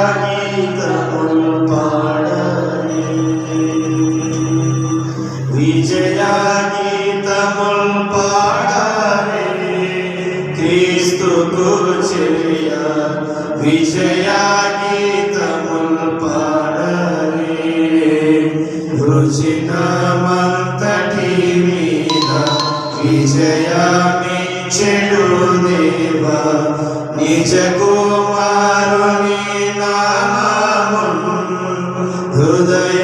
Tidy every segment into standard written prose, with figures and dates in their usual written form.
విజయాగీతముల్ పాడరే విజయాగీతముల్ పాడరే క్రీస్తుకు చేయ విజయాగీతముల్ పాడరే వృజినమంతటి మీద విజయమిచ్చెడు దేవా నిజ కుమారుని నామమును హృదయములతో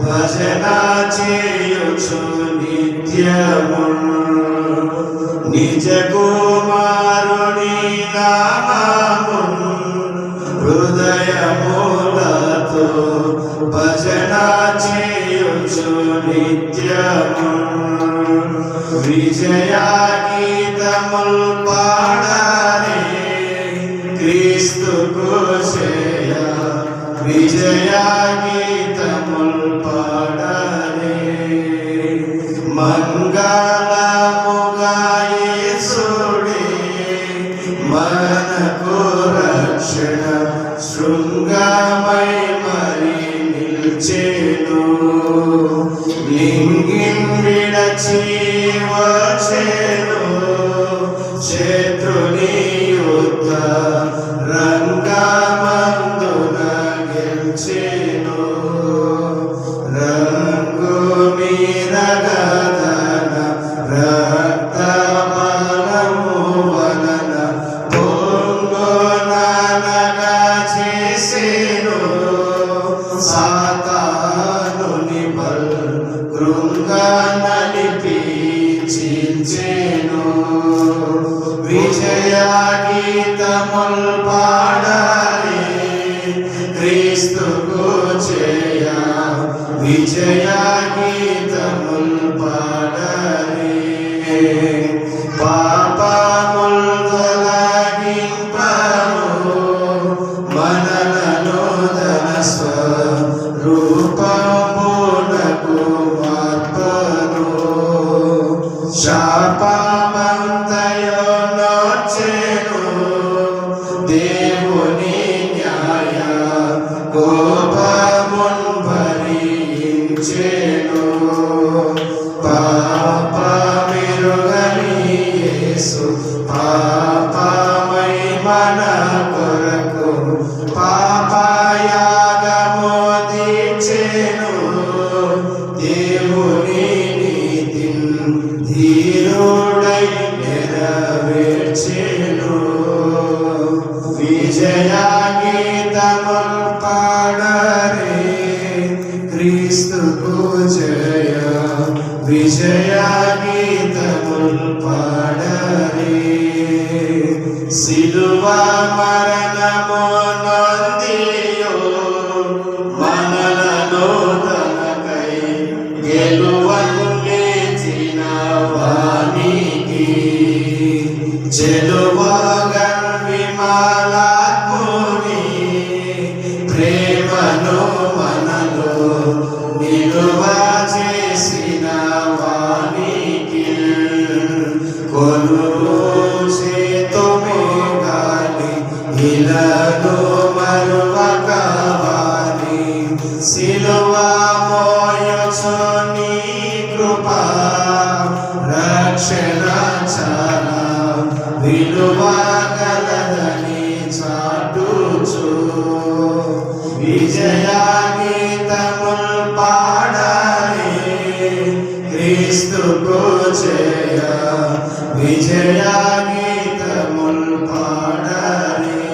భజన చేయుచు నిత్యమును నిజ కుమారుని నామమును హృదయములతో భజన చేయుచు నిత్యమును విజయాగీతముల్ పాడరే క్రీస్తుకు చేయ విజయాగీతముల్ పాడరే మంగళముగా యేసుడే మనకు రక్షణ శృంగమై మరి నిల్చెను లింగిన్ విడచి వచ్చెను శత్రుని యుద్ధ రంగమందున గెలిచెను రంగు మీద గదన రక్త బలము వలన పొంగుననగా చేసెను సాతానుని బల్ కృంగనలిపి చీల్చెను విజయాగీతముల్ పాడరే క్రీస్తుకు చేయ విజయాగీతముల్ పాడరే పాపముల్ తొలగింపను మనలను తన స్వరూపమునకు మార్పను శాపమంతయో నోచెను దేవుని న్యాయ కోపమున్ భరించెను పాపమెరుగని యేసు పాపమై మన కొరకు పాపయాగము దీర్చెను దేవుని నీతిన్ ధీరుడై నెరవేర్చెను విజయాగీతముల్ పాడరే క్రీస్తుకు జయ విజయాగీతముల్ పాడరే సిలువ మరణము నొందియో మనలను తనకై గెలువలేచిన వానికి చెలువగన్ విమలాత్ముని ప్రేమను మనలో నిలువ చేసిన వానికి కొలువు చేతుమే గాలి ఇలను మరువక వారి సిలువ మోయచు నీ కృప రక్షణ చాలా విలువ గలదని చాటుచు విజయాగీతముల్ పాడరే క్రీస్తుకు చేయ విజయాగీతముల్ పాడరే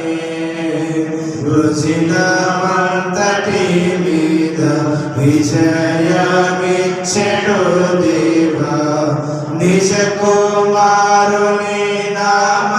వృజినమంతటి మీద విజయమిచ్చెడు దేవా నిజ కుమారుని నామ